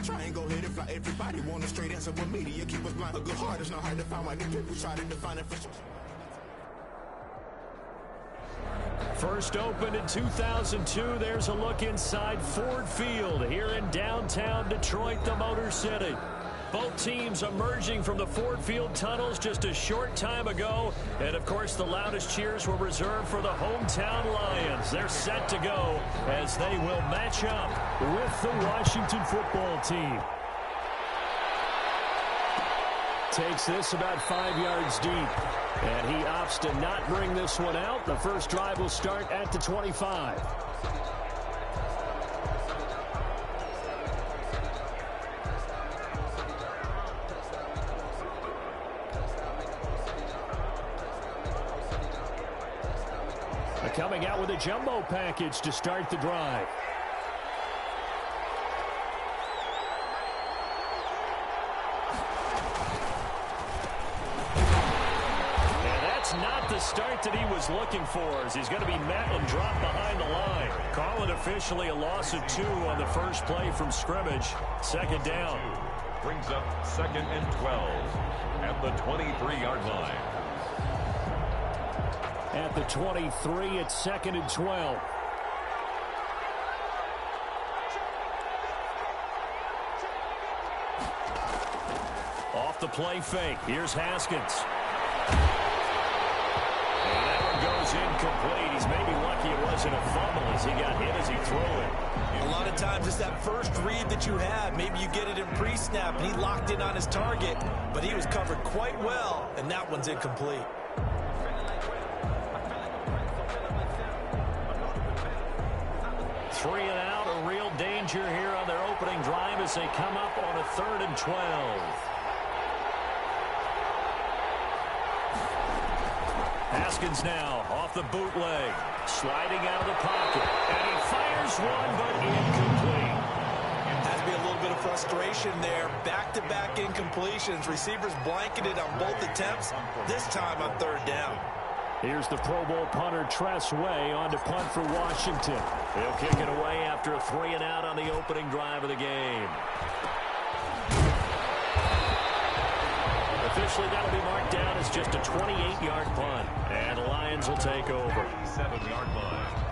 try and go hit it fly. Everybody want a straight answer with media. Keep us blind. A good heart is not hard to find. Why these people try to define it for sure. First opened in 2002. There's a look inside Ford Field here in downtown Detroit, the Motor City. Both teams emerging from the Ford Field tunnels just a short time ago. And, of course, the loudest cheers were reserved for the hometown Lions. They're set to go as they will match up with the Washington football team. Takes this about 5 yards deep. And he opts to not bring this one out. The first drive will start at the 25. Coming out with a jumbo package to start the drive. And that's not the start that he was looking for, as he's going to be met and dropped behind the line. Call it officially a loss of 2 on the first play from scrimmage. Second down. Brings up 2nd and 12 at the 23-yard line. At the 23, it's 2nd and 12. Off the play fake. Here's Haskins. And that one goes incomplete. He's maybe lucky it wasn't a fumble as he got hit as he threw it. A lot of times it's that first read that you have. Maybe you get it in pre-snap, and he locked in on his target, but he was covered quite well, and that one's incomplete. Three and out, a real danger here on their opening drive as they come up on a 3rd and 12. Haskins now off the bootleg, sliding out of the pocket, and he fires one, but incomplete. Has to be a little bit of frustration there. Back-to-back incompletions. Receivers blanketed on both attempts, this time on 3rd down. Here's the Pro Bowl punter Tress Way on to punt for Washington. He'll kick it away after a 3 and out on the opening drive of the game. Officially, that'll be marked down as just a 28-yard punt. And the Lions will take over. 7-yard line.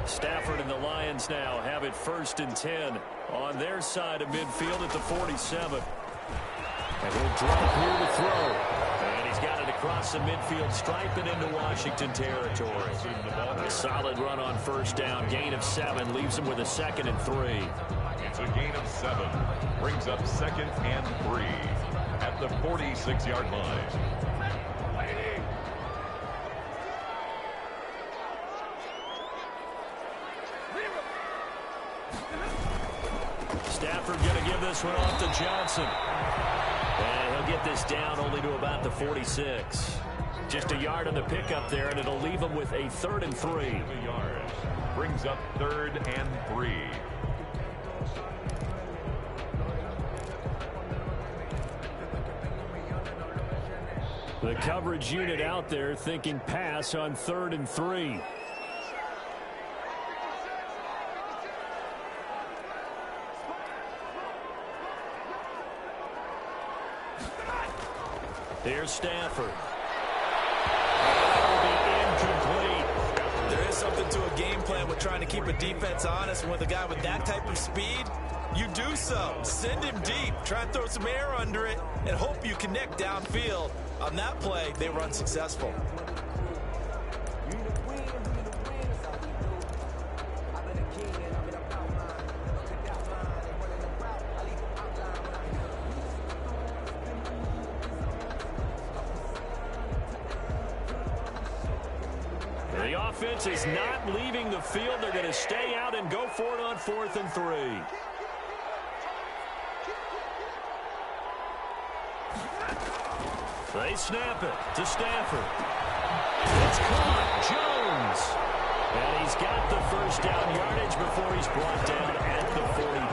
Stafford and the Lions now have it 1st and 10 on their side of midfield at the 47. And he'll drop here to throw. And he's got it across the midfield stripe and into Washington territory. A solid run on 1st down. Gain of 7 leaves him with a 2nd and 3. It's a gain of 7. Brings up 2nd and 3 at the 46-yard line. Stafford going to give this one off to Johnson. And he'll get this down only to about the 46. Just a yard on the pickup there, and it'll leave him with a 3rd and 3. Brings up 3rd and 3. The coverage unit out there thinking pass on 3rd and 3. Here's Stafford. That will be incomplete. There is something to a game plan with trying to keep a defense honest. And with a guy with that type of speed, you do so. Send him deep. Try and throw some air under it and hope you connect downfield. On that play, they were unsuccessful. The offense is not leaving the field. They're going to stay out and go for it on 4th and 3. They snap it to Stafford. It's caught. Jones. And he's got the 1st down yardage before he's brought down at the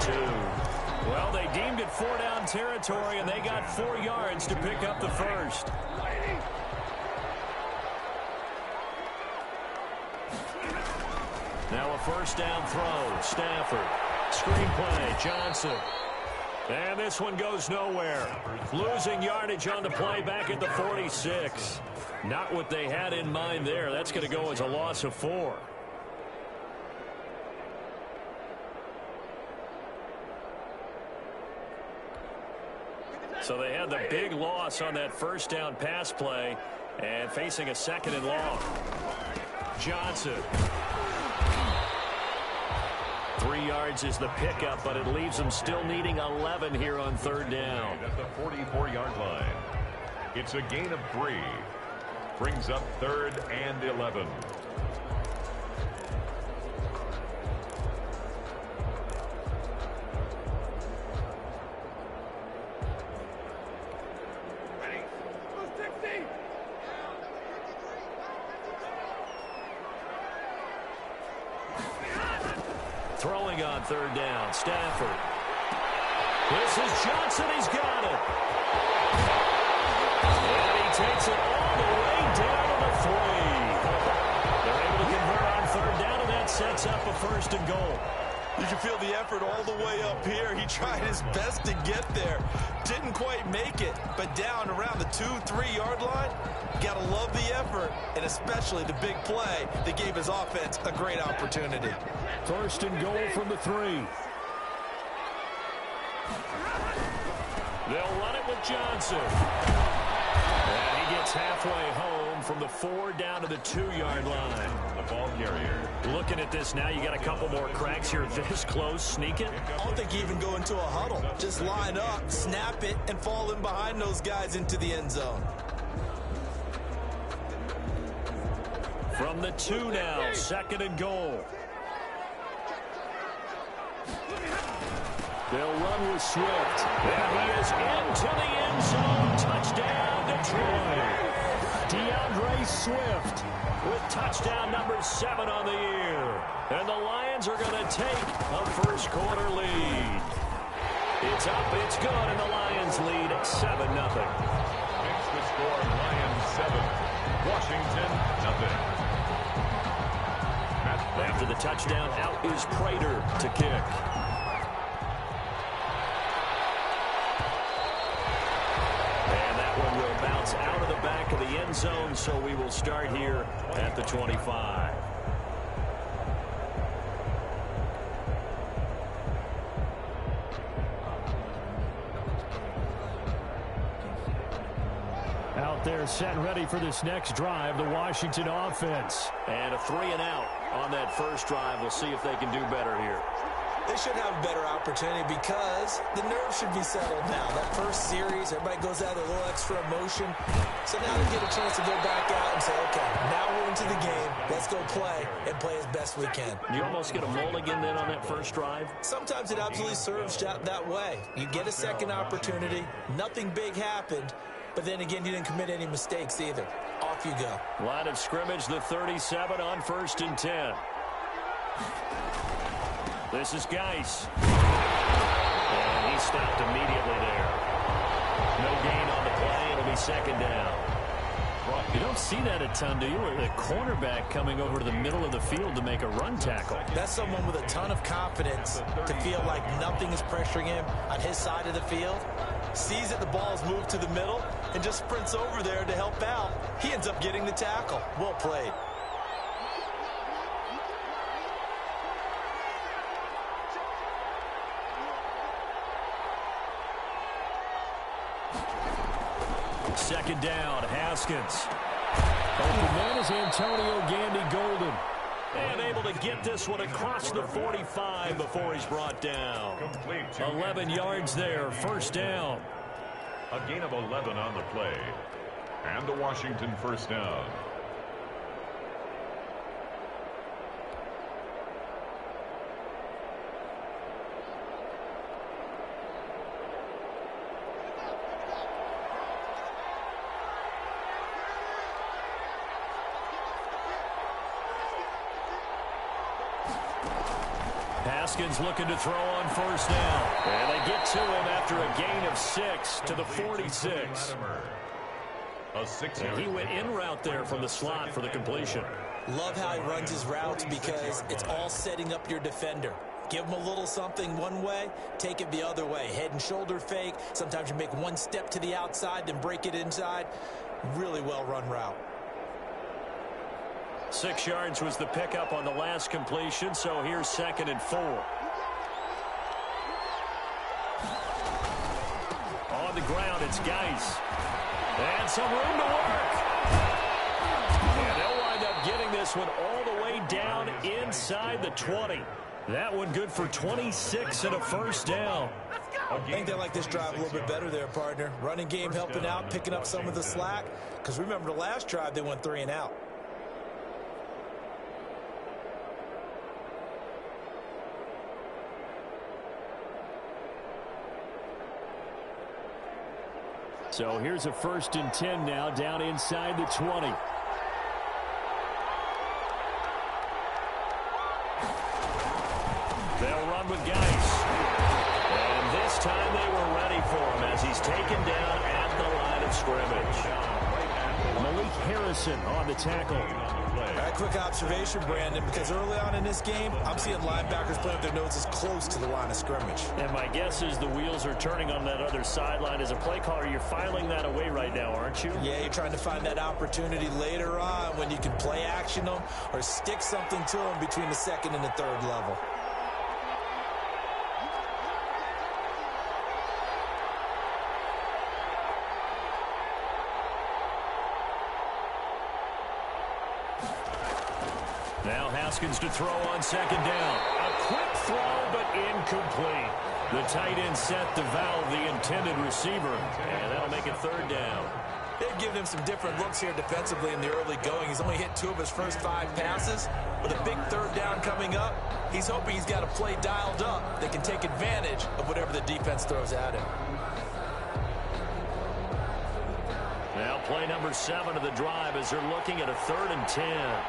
42. Well, they deemed it 4 down territory, and they got 4 yards to pick up the 1st. Now a first down throw. Stafford. Screenplay. Johnson. And this one goes nowhere. Losing yardage on the play back at the 46. Not what they had in mind there. That's going to go as a loss of 4. So they had the big loss on that first down pass play and facing a second and long. Johnson. 3 yards is the pickup, but it leaves them still needing 11 here on third down. At the 44-yard line. It's a gain of 3. Brings up 3rd and 11. Throwing on third down, Stafford. This is Johnson. He's got it. And he takes it all the way down to the 3. They're able to convert on third down, and that sets up a first and goal. You can feel the effort all the way up here. He tried his best to get there. Didn't quite make it, but down around the 2-3 yard line, got to love the effort, and especially the big play that gave his offense a great opportunity. First and goal from the 3. They'll run it with Johnson. And he gets halfway home from the 4 down to the 2-yard line. The ball carrier. Looking at this now, you got a couple more cracks here this close. Sneak it. I don't think you even go into a huddle. Just line up, snap it, and fall in behind those guys into the end zone. From the 2 now, second and goal. They'll run with Swift. And he is into the end zone. Touchdown, Detroit. DeAndre Swift with touchdown number 7 on the year. And the Lions are going to take a first quarter lead. It's up, it's good, and the Lions lead 7-0. Makes the score Lions 7, Washington 0. After the touchdown, out is Prater to kick. And that one will bounce out of the back of the end zone, so we will start here at the 25. Out there set and ready for this next drive, the Washington offense. And a 3 and out on that first drive. We'll see if they can do better here. They should have a better opportunity because the nerves should be settled now. That first series, everybody goes out with a little extra emotion. So now they get a chance to go back out and say, okay, now we're into the game. Let's go play and play as best we can. You almost get a mulligan then on that first drive? Sometimes it absolutely serves that way. You get a second opportunity. Nothing big happened. But then again, you didn't commit any mistakes either. Off you go. Line of scrimmage, the 37 on 1st and 10. This is Geis. And he stopped immediately there. No gain on the play. It'll be second down. You don't see that a ton, do you? The cornerback coming over to the middle of the field to make a run tackle. That's someone with a ton of confidence to feel like nothing is pressuring him on his side of the field. Sees that the ball's moved to the middle and just sprints over there to help out. He ends up getting the tackle. Well played. Second down, Haskins. Open man is Antonio Gandy-Golden. And able to get this one across the 45 before he's brought down. 11 yards there, first down. A gain of 11 on the play. And the Washington first down. Haskins looking to throw on first down. And they get to him after a gain of 6 to the 46. A 6-yard. He went in route there from the slot for the completion. Love how he runs his routes because it's all setting up your defender. Give him a little something one way, take it the other way. Head and shoulder fake. Sometimes you make one step to the outside, then break it inside. Really well run route. 6 yards was the pickup on the last completion, so here's 2nd and 4. On the ground, it's Geis. And some room to work. And they'll wind up getting this one all the way down inside the 20. That one good for 26 and a first down. I think they like this drive a little bit better there, partner. Running game helping out, picking up some of the slack. Because remember the last drive, they went 3 and out. So here's a 1st and 10 now, down inside the 20. They'll run with Geis. And this time they were ready for him as he's taken down at the line of scrimmage. Malik Harrison on the tackle. All right, quick observation, Brandon, because early on in this game, I'm seeing linebackers playing with their noses close to the line of scrimmage. And my guess is the wheels are turning on that other sideline. As a play caller, you're filing that away right now, aren't you? Yeah, you're trying to find that opportunity later on when you can play action them or stick something to them between the 2nd and the 3rd level. Now Haskins to throw on 2nd down. A quick throw, but incomplete. The tight end set to valve the intended receiver, and that'll make it 3rd down. They've given him some different looks here defensively in the early going. He's only hit 2 of his first 5 passes. With a big 3rd down coming up, he's hoping he's got a play dialed up that can take advantage of whatever the defense throws at him. Now play number 7 of the drive as they're looking at a 3rd and 10.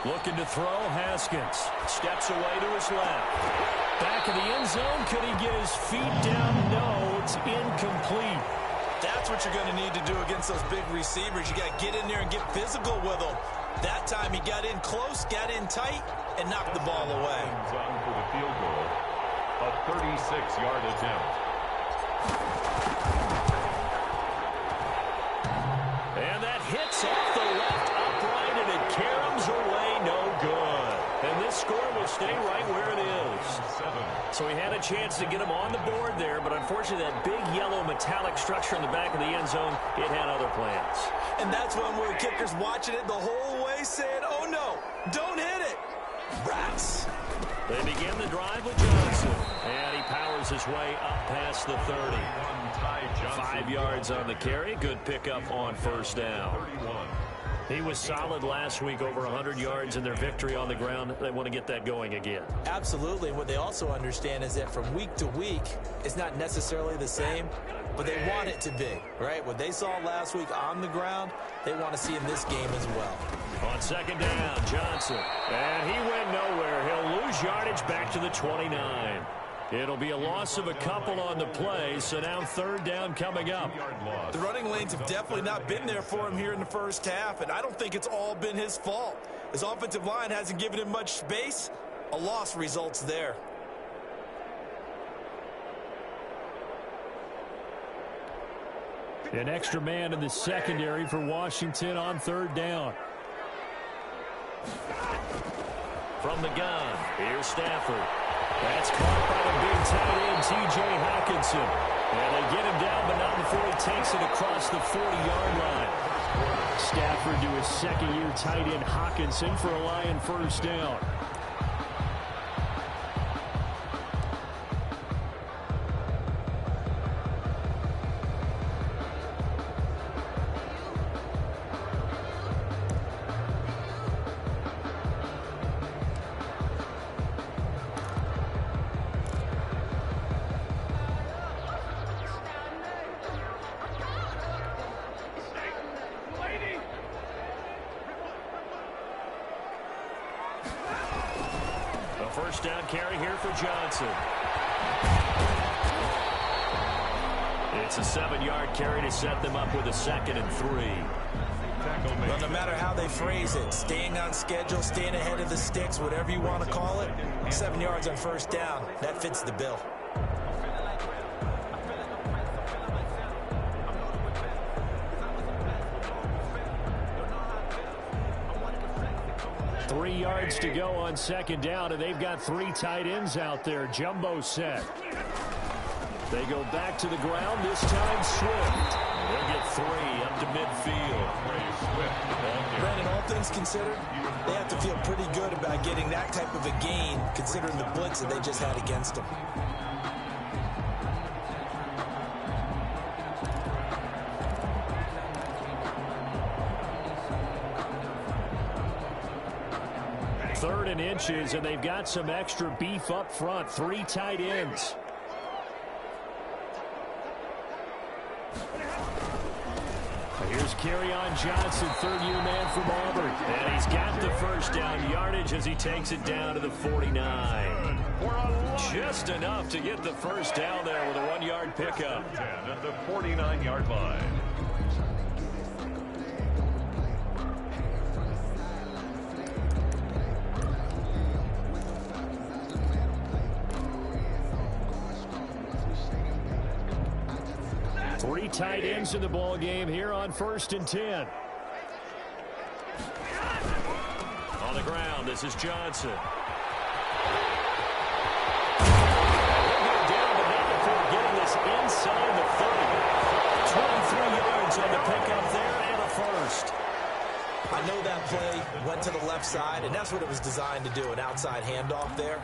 Looking to throw, Haskins. Steps away to his left. Back in the end zone. Could he get his feet down? No, it's incomplete. That's what you're going to need to do against those big receivers. You got to get in there and get physical with them. That time he got in close, got in tight, and knocked the ball away. For the field goal, a 36-yard attempt. And that hits off the left upright, and it caroms away. No good. And this score will stay right where it is. So he had a chance to get him on the board there, but unfortunately that big yellow metallic structure in the back of the end zone, it had other plans. And that's when we're kickers watching it the whole way saying, oh no, don't hit it. Rats. They begin the drive with Johnson, and he powers his way up past the 30. 5 yards on the carry. Good pickup on 1st down. He was solid last week, over 100 yards in their victory on the ground. They want to get that going again. Absolutely. What they also understand is that from week to week, it's not necessarily the same, but they want it to be, right? What they saw last week on the ground, they want to see in this game as well. On 2nd down, Johnson. And he went nowhere. He'll lose yardage back to the 29. It'll be a loss of a couple on the play, so now 3rd down coming up. The running lanes have definitely not been there for him here in the first half, and I don't think it's all been his fault. His offensive line hasn't given him much space. A loss results there. An extra man in the secondary for Washington on 3rd down. From the gun, here's Stafford. That's caught by the big tight end, T.J. Hawkinson. And they get him down, but not before he takes it across the 40-yard line. Stafford to his 2nd-year tight end, Hawkinson, for a Lion 1st down. first down carry here for Johnson. It's a 7-yard carry to set them up with a 2nd and 3. Well, no matter how they phrase it, staying on schedule, staying ahead of the sticks, whatever you want to call it, 7 yards on first down, that fits the bill. Three yards to go on 2nd down, and they've got 3 tight ends out there. Jumbo set. They go back to the ground, this time Swift. They'll get 3 up to midfield. Brandon, all things considered, they have to feel pretty good about getting that type of a gain, considering the blitz that they just had against them. Third and inches, and they've got some extra beef up front. 3 tight ends. Here's Kerryon Johnson, 3rd-year man from Auburn. And he's got the first down yardage as he takes it down to the 49. Just enough to get the first down there with a 1-yard pickup. At the 49-yard line. Three tight ends in the ball game here on 1st and 10. On the ground, this is Johnson. Down the middle for getting this inside the 30. 23 yards on the pickup there and a first. I know that play went to the left side, and that's what it was designed to do, an outside handoff there.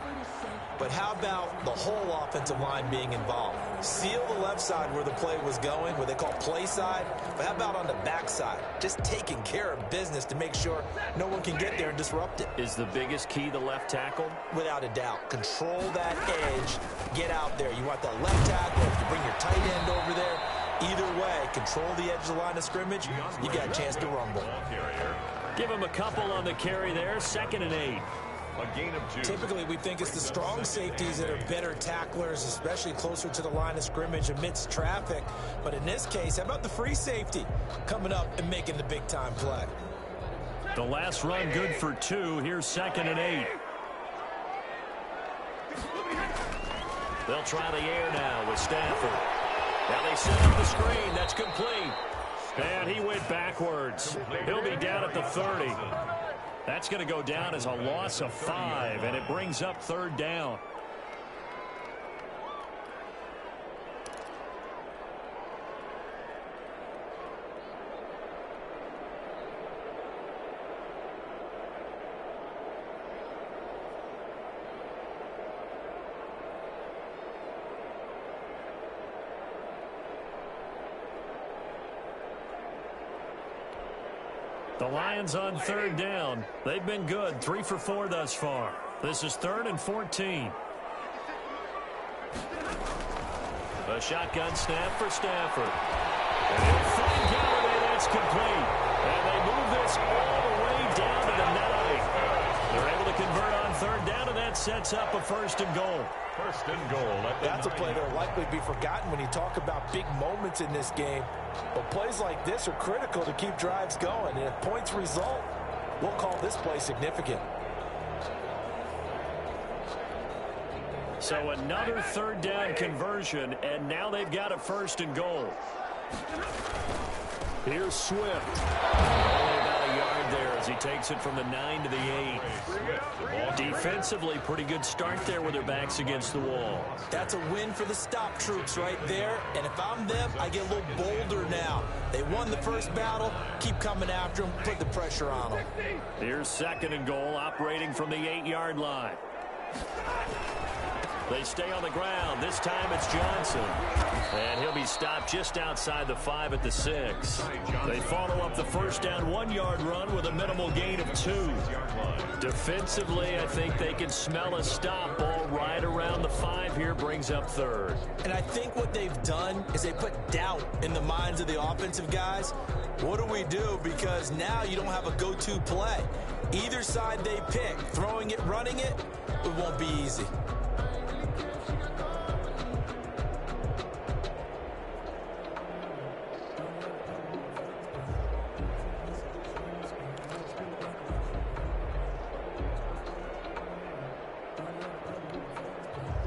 But how about the whole offensive line being involved? Seal the left side where the play was going, what they call play side. But how about on the back side? Just taking care of business to make sure no one can get there and disrupt it. Is the biggest key the left tackle? Without a doubt. Control that edge. Get out there. You want that left tackle. If you bring your tight end over there, either way, control the edge of the line of scrimmage. You got a chance to rumble. Give him a couple on the carry there. 2nd and 8. A gain of 2. Typically, we think it's the strong safeties that are better tacklers, especially closer to the line of scrimmage amidst traffic. But in this case, how about the free safety coming up and making the big-time play? The last run good for 2. Here's 2nd and 8. They'll try the air now with Stafford. Now they set up the screen. That's complete. And he went backwards. He'll be down at the 30. That's going to go down as a loss of 5, and it brings up 3rd down. The Lions on 3rd down. They've been good, 3 for 4 thus far. This is 3rd and 14. A shotgun snap for Stafford. And he'll find Galloway. That's complete. And they move this all the way down to the 9. They're able to convert on 3rd down, and that sets up a 1st and goal. 1st and goal. That's a play that will likely be forgotten when you talk about big moments in this game. But plays like this are critical to keep drives going. And if points result, we'll call this play significant. So another 3rd down conversion, and now they've got a 1st and goal. Here's Swift. Only about a yard there as he takes it from the 9 to the 8. Defensively, pretty good start there with their backs against the wall. That's a win for the stop troops right there. And if I'm them, I get a little bolder now. They won the first battle. Keep coming after them. Put the pressure on them. Here's 2nd and goal, operating from the 8-yard line. They stay on the ground. This time it's Johnson. And he'll be stopped just outside the 5 at the 6. They follow up the first down 1-yard run with a minimal gain of 2. Defensively, I think they can smell a stop. Ball right around the 5 here, brings up 3rd. And I think what they've done is they put doubt in the minds of the offensive guys. What do we do? Because now you don't have a go-to play. Either side they pick, throwing it, running it, it won't be easy.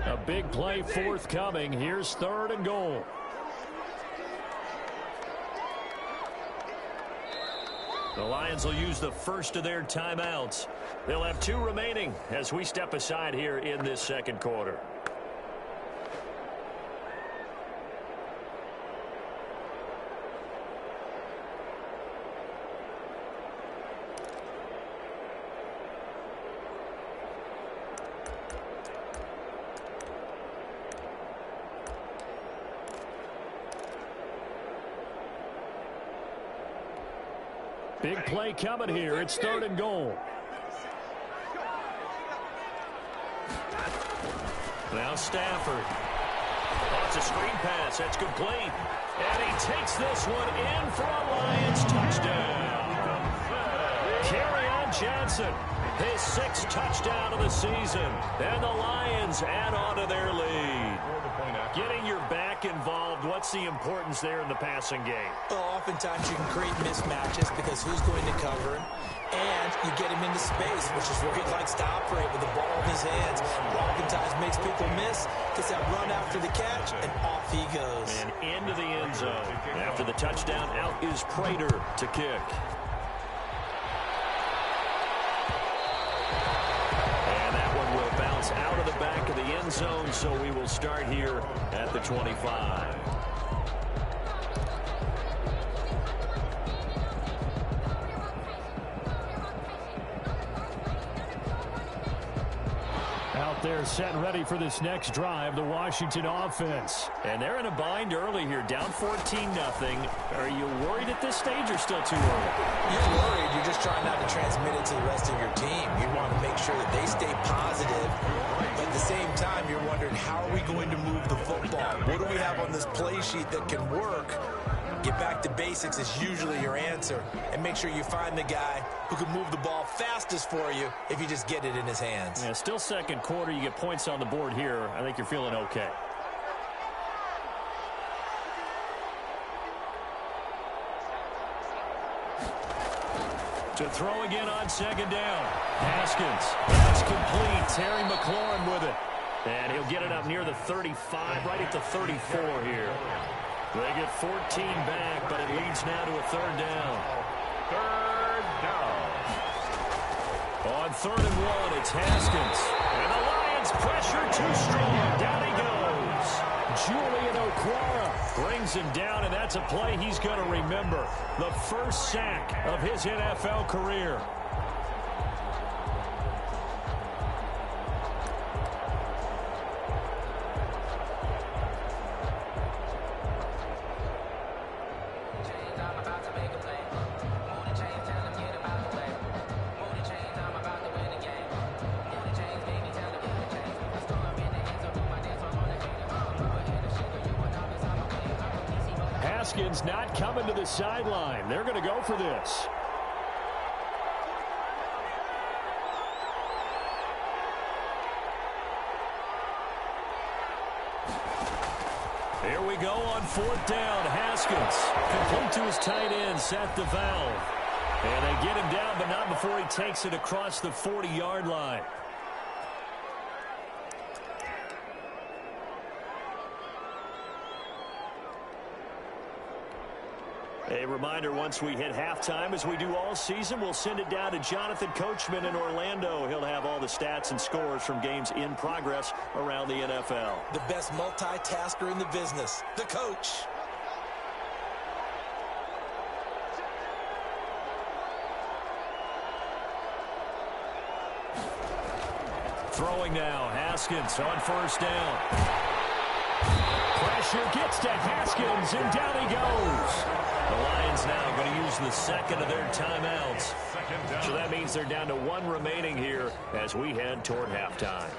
A big play forthcoming. Here's 3rd and goal. The Lions will use the first of their timeouts. They'll have 2 remaining as we step aside here in this second quarter. Big play coming here. It's 3rd and goal. Now Stafford. Lots of screen pass. That's complete. And he takes this one in for a Lions touchdown. Kerryon Johnson, his 6th touchdown of the season. And the Lions add on to their lead. Getting your back involved, what's the importance there in the passing game? Well, oftentimes you can create mismatches because who's going to cover him? And you get him into space, which is where he likes to operate with the ball in his hands. Oftentimes makes people miss, gets that run after the catch, and off he goes. And into the end zone. After the touchdown, out is Prater to kick. Out of the back of the end zone, so we will start here at the 25. Out there set and ready for this next drive, the Washington offense. And they're in a bind early here, down 14-0. Are you worried at this stage or still too early? You're worried. You're just trying not to transmit it to the rest of your team. You want to make sure that they stay positive. But at the same time, you're wondering, how are we going to move the football? What do we have on this play sheet that can work? Get back to basics is usually your answer. And make sure you find the guy who can move the ball fastest for you if you just get it in his hands. Yeah, still second quarter. You get points on the board here. I think you're feeling okay. To throw again on 2nd down. Haskins. That's complete. Terry McLaurin with it. And he'll get it up near the 35, right at the 34 here. They get 14 back, but it leads now to a 3rd down. 3rd down. On 3rd and 1, it's Haskins. And the Lions pressure too strong. Down he goes. Julian Okwara brings him down, and that's a play he's going to remember. The first sack of his NFL career. Haskins not coming to the sideline. They're going to go for this. Here we go on 4th down. Haskins complete to his tight end, Seth DeValve. And they get him down, but not before he takes it across the 40-yard line. A reminder, once we hit halftime, as we do all season, we'll send it down to Jonathan Coachman in Orlando. He'll have all the stats and scores from games in progress around the NFL. The best multitasker in the business, the coach. Throwing now, Haskins on 1st down. Pressure gets to Haskins, and down he goes. The Lions now going to use the 2nd of their timeouts. So that means they're down to 1 remaining here as we head toward halftime.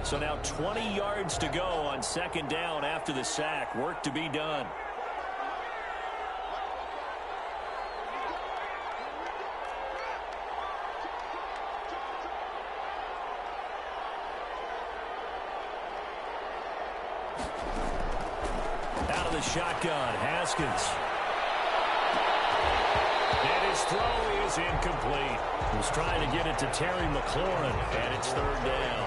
So now 20 yards to go on second down after the sack. Work to be done. Out of the shotgun, Haskins. And his throw is incomplete. He was trying to get it to Terry McLaurin, and it's third down.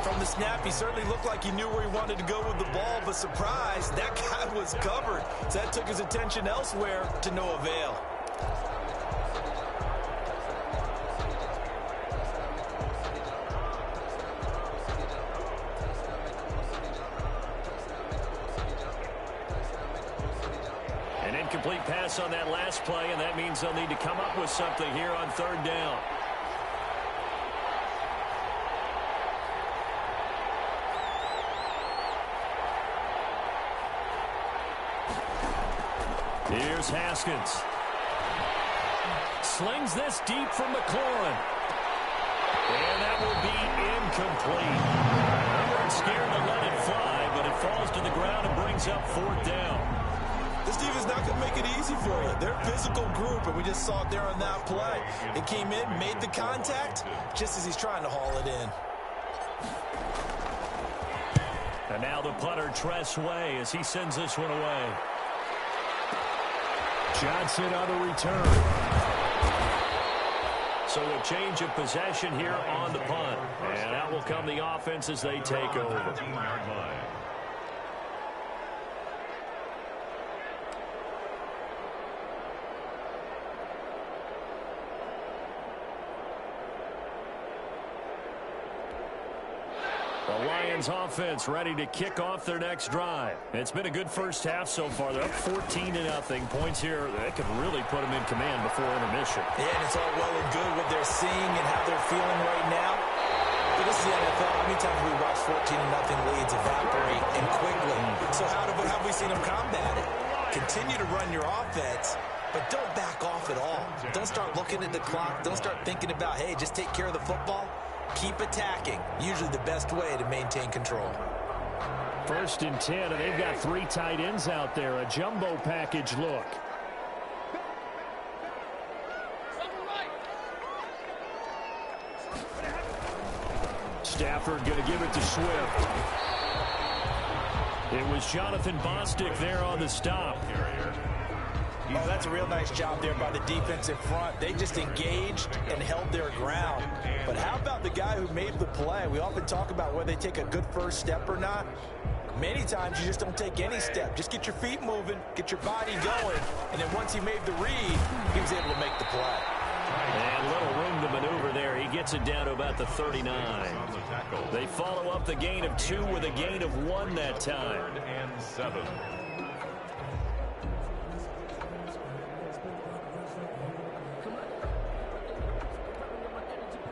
From the snap, he certainly looked like he knew where he wanted to go with the ball, but surprise, that guy was covered. So that took his attention elsewhere to no avail. An incomplete pass on that last play, and that means they'll need to come up with something here on third down. Here's Haskins. Slings this deep for McLaurin. And that will be incomplete. They weren't scared to let it fly, but it falls to the ground and brings up fourth down. This defense not going to make it easy for you. They're a physical group, and we just saw it there on that play. It came in, made the contact, just as he's trying to haul it in. And now the punter, Tress Way, as he sends this one away. Johnson on the return. So a change of possession here on the punt. And out will come the offense as they take over. 15-yard line. The Lions offense ready to kick off their next drive. It's been a good first half so far. They're up 14-0. Points here that could really put them in command before intermission. Yeah, and it's all well and good what they're seeing and how they're feeling right now. But this is the NFL. How many times have we watched 14-0 leads evaporate and quickly? So how have we seen them combat it? Continue to run your offense, but don't back off at all. Don't start looking at the clock. Don't start thinking about, hey, just take care of the football. Keep attacking. Usually the best way to maintain control. 1st and 10, and they've got 3 tight ends out there. A jumbo package look. Stafford going to give it to Swift. It was Jonathan Bostic there on the stop. Oh, that's a real nice job there by the defensive front. They just engaged and held their ground. But how about the guy who made the play? We often talk about whether they take a good first step or not. Many times you just don't take any step. Just get your feet moving, get your body going, and then once he made the read, he was able to make the play. And little room to maneuver there. He gets it down to about the 39. They follow up the gain of 2 with a gain of 1 that time. 3rd and 7.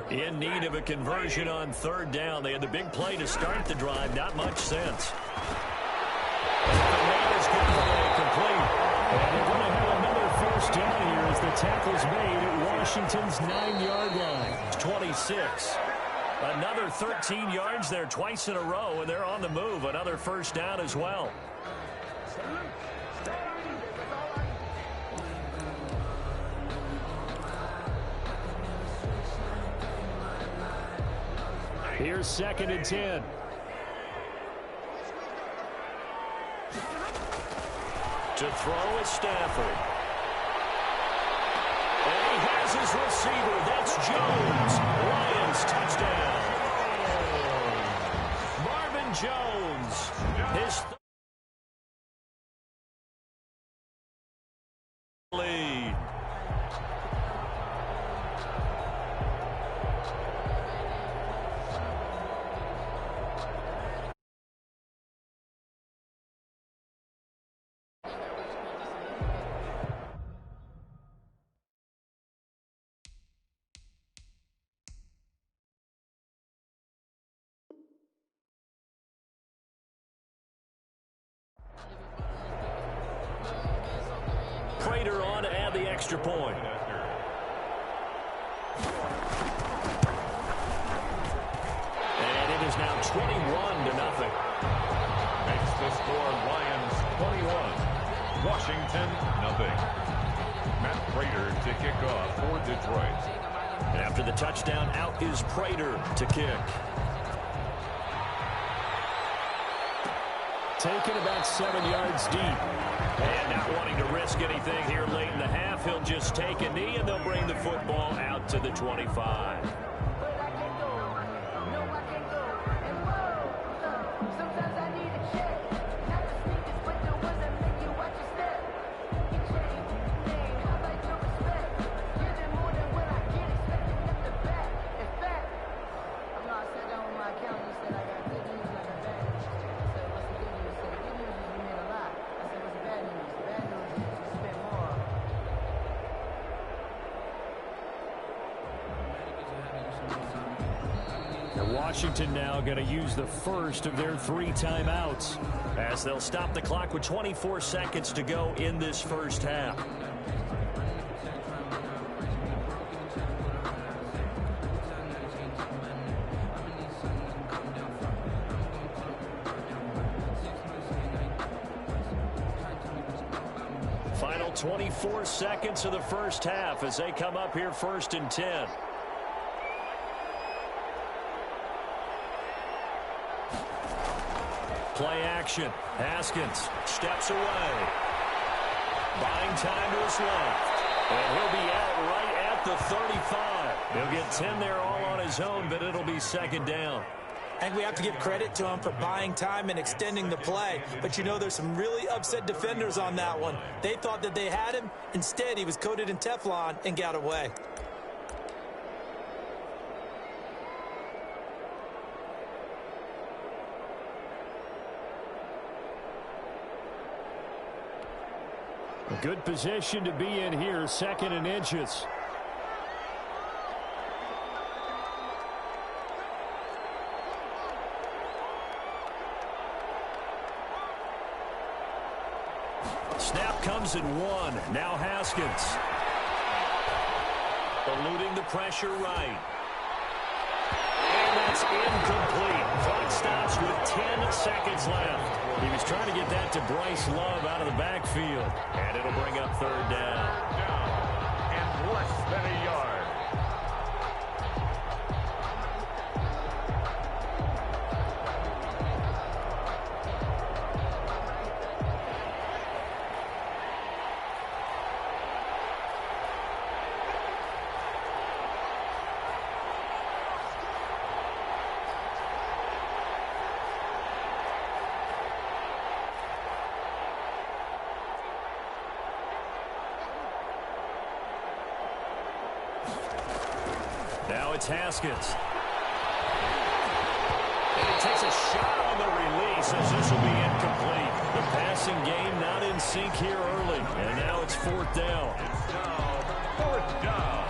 In need of a conversion on third down. They had the big play to start the drive. Not much sense. The man is good for the complete. And they're going to have another first down here as the tackle's made at Washington's 9-yard line. 26. Another 13 yards there twice in a row, and they're on the move. Another first down as well. Here's 2nd and 10. To throw is Stafford. And he has his receiver. That's Jones. Lions touchdown. Marvin Jones. His lead. Prater on to add the extra point. And it is now 21-0. Makes the score Lions 21, Washington 0. Matt Prater to kick off for Detroit. And after the touchdown, out is Prater to kick. Taken about 7 yards deep. And not wanting to risk anything here late in the half, he'll just take a knee, and they'll bring the football out to the 25. Washington now going to use the first of their 3 timeouts as they'll stop the clock with 24 seconds to go in this first half. Final 24 seconds of the first half as they come up here 1st and 10. Play action. Haskins steps away. Buying time to his left. And he'll be out right at the 35. He'll get 10 there all on his own, but it'll be 2nd down. I think we have to give credit to him for buying time and extending the play. But, you know, there's some really upset defenders on that one. They thought that they had him. Instead, he was coated in Teflon and got away. A good position to be in here, 2nd and inches. Snap comes in 1. Now Haskins. Eluding the pressure right. And that's incomplete. Clock stops with 10 seconds left. He was trying to get that to Bryce Love out of the backfield. And it'll bring up 3rd down. And less than a yard. Now it's Haskins. And he takes a shot on the release as this will be incomplete. The passing game not in sync here early. And now it's 4th down. It's now 4th down.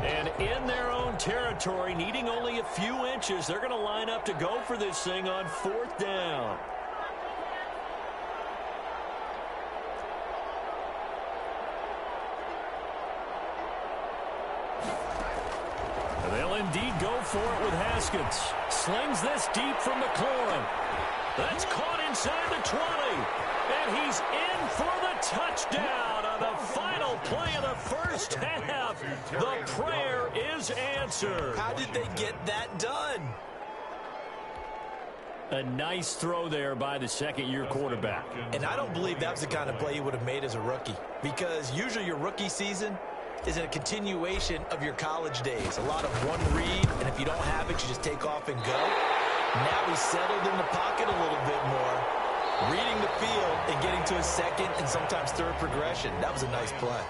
And in their own territory, needing only a few inches, they're going to line up to go for this thing on 4th down. They'll indeed go for it with Haskins. Slings this deep from the McLaurin. That's caught inside the 20. And he's in for the touchdown on the final play of the first half. The prayer is answered. How did they get that done? A nice throw there by the 2nd-year quarterback. And I don't believe that was the kind of play you would have made as a rookie. Because usually your rookie season is a continuation of your college days. A lot of one read, and if you don't have it, you just take off and go. Now he's settled in the pocket a little bit more, reading the field and getting to his 2nd and sometimes 3rd progression. That was a nice play.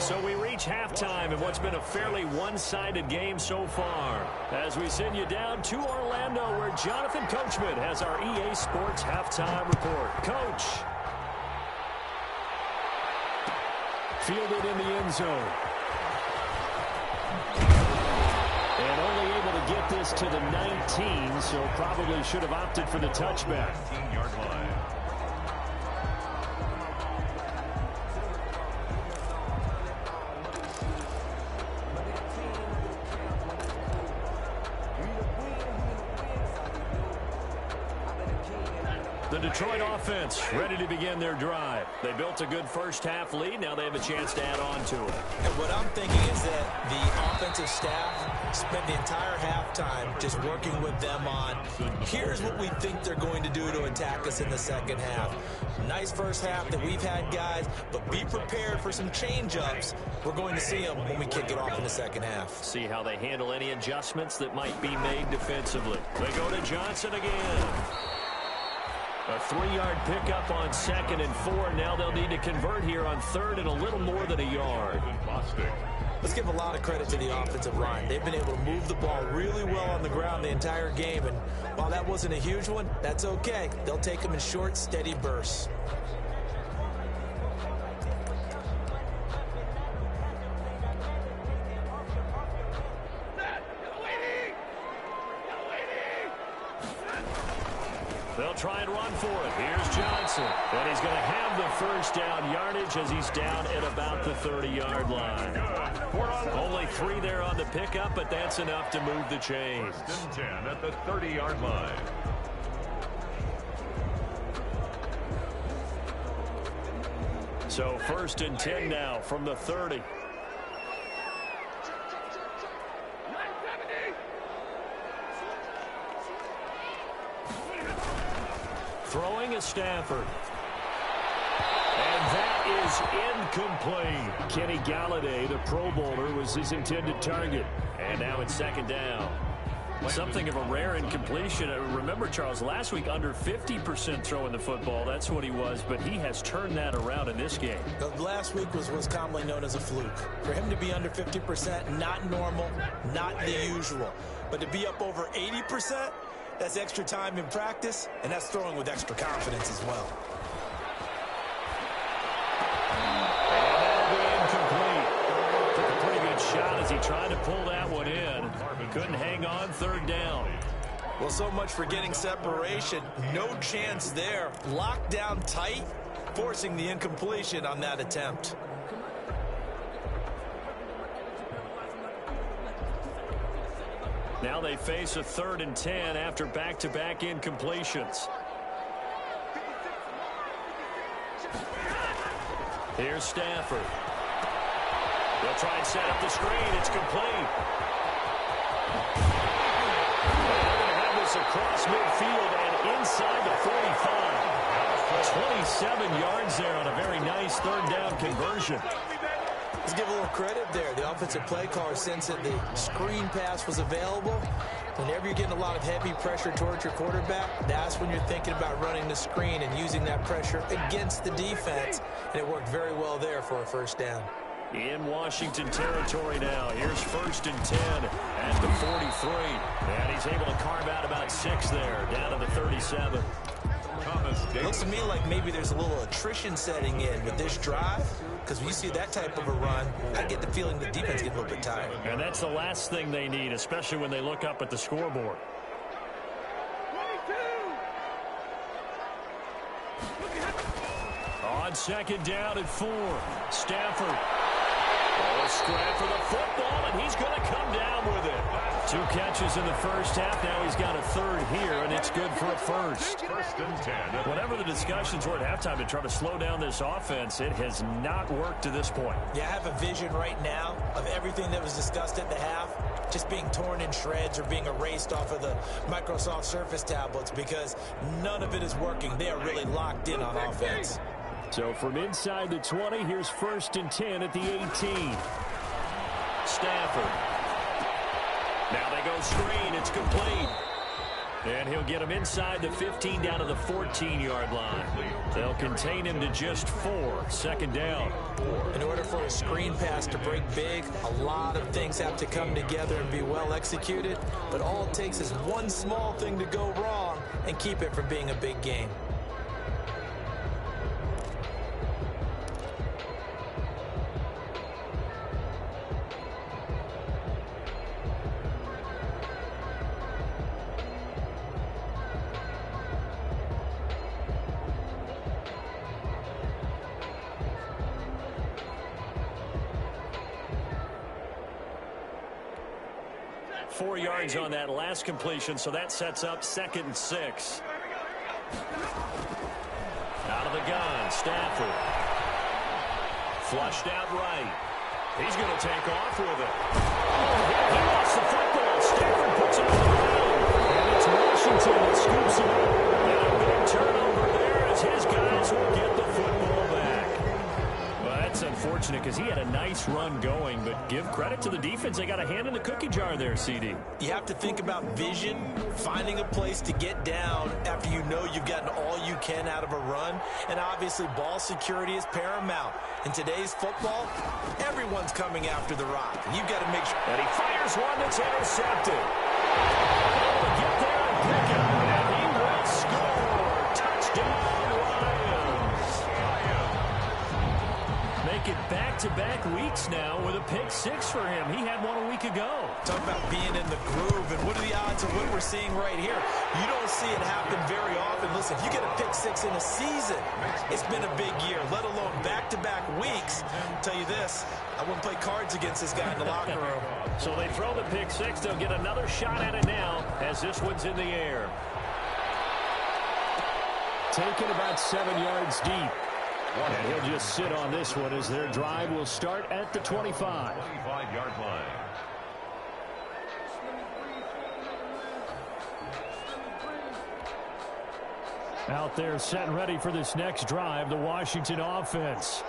So we reach halftime in what's been a fairly one-sided game so far. As we send you down to Orlando, where Jonathan Coachman has our EA Sports halftime report. Coach. Fielded in the end zone. And only able to get this to the 19, so probably should have opted for the touchback. 19-yard line. The Detroit offense ready to begin their drive. They built a good first-half lead. Now they have a chance to add on to it. And what I'm thinking is that the offensive staff spent the entire halftime just working with them on, here's what we think they're going to do to attack us in the second half. Nice first half that we've had, guys, but be prepared for some change-ups. We're going to see them when we kick it off in the second half. See how they handle any adjustments that might be made defensively. They go to Johnson again. A 3-yard pickup on 2nd and 4. Now they'll need to convert here on 3rd and a little more than a yard. Let's give a lot of credit to the offensive line. They've been able to move the ball really well on the ground the entire game. And while that wasn't a huge one, that's okay. They'll take them in short, steady bursts. They'll try and run for it. Here's Johnson. And he's going to have the first down yardage as he's down at about the 30-yard line. Only 3 there on the pickup, but that's enough to move the chains. 10 at the 30-yard line. So 1st and 10 now from the 30. Throwing is Stafford. And that is incomplete. Kenny Galladay, the Pro Bowler, was his intended target. And now it's 2nd down. Something of a rare incompletion. Remember, Charles, last week under 50% throwing the football. That's what he was, but he has turned that around in this game. Last week was what's commonly known as a fluke. For him to be under 50%, not normal, not the usual. But to be up over 80%, that's extra time in practice, and that's throwing with extra confidence as well. And that'll be incomplete. Took a pretty good shot as he tried to pull that one in. Couldn't hang on, 3rd down. Well, so much for getting separation. No chance there. Locked down tight, forcing the incompletion on that attempt. Now they face a 3rd and 10 after back-to-back incompletions. Here's Stafford. They'll try and set up the screen. It's complete. They're going to have this across midfield and inside the 45. 27 yards there on a very nice 3rd down conversion. Let's give a little credit there. The offensive play caller sensed that the screen pass was available. Whenever you're getting a lot of heavy pressure towards your quarterback, that's when you're thinking about running the screen and using that pressure against the defense. And it worked very well there for a 1st down. In Washington territory now. Here's 1st and 10 at the 43. And he's able to carve out about 6 there, down to the 37. It looks to me like maybe there's a little attrition setting in with this drive, because when you see that type of a run, I get the feeling the defense gets a little bit tired. And that's the last thing they need, especially when they look up at the scoreboard. On 2nd down and 4, Stafford. Oh, scrap for the football, and he's going to come down with it. 2 catches in the first half. Now he's got a 3rd here, and it's good for a 1st. 1st and 10. Whatever the discussions were at halftime to try to slow down this offense, it has not worked to this point. Yeah, I have a vision right now of everything that was discussed at the half just being torn in shreds or being erased off of the Microsoft Surface tablets, because none of it is working. They are really locked in on offense. So from inside the 20, here's 1st and 10 at the 18. Stafford. Now they go screen. It's complete. And he'll get him inside the 15 down to the 14-yard line. They'll contain him to just 4. 2nd down. In order for a screen pass to break big, a lot of things have to come together and be well executed. But all it takes is one small thing to go wrong and keep it from being a big game. Four yards on that last completion, so that sets up 2nd and 6. Stafford. Flushed out right. He's going to take off with it. He lost the football. Stafford puts it on the ground. And it's Washington that scoops it up. And a big turnover there as his guys will get the football back. Well, that's unfortunate because he had a nice run going, but give credit to the defense. They got a hand in the cookie jar there, CD. You have to think about vision, finding a place to get down after you know you've gotten all you can out of a run, and obviously ball security is paramount. In today's football, everyone's coming after the rock. You've got to make sure. And he fires one that's intercepted. Able to get there and pick it up, and he will score. Touchdown, Lions. Make it back-to-back weeks now with a pick six for him. He had one a week ago. Talk about being in the groove, and what are the odds of what we're seeing right here? You don't see it happen very often. Listen, if you get a pick six in a season, it's been a big year, let alone back-to-back weeks. I'll tell you this, I wouldn't play cards against this guy in the locker room. So they throw the pick six. They'll get another shot at it now as this one's in the air. Taken about 7 yards deep. And he'll just sit on this one as their drive will start at the 25. 25-yard line. Out there set and ready for this next drive, the Washington offense.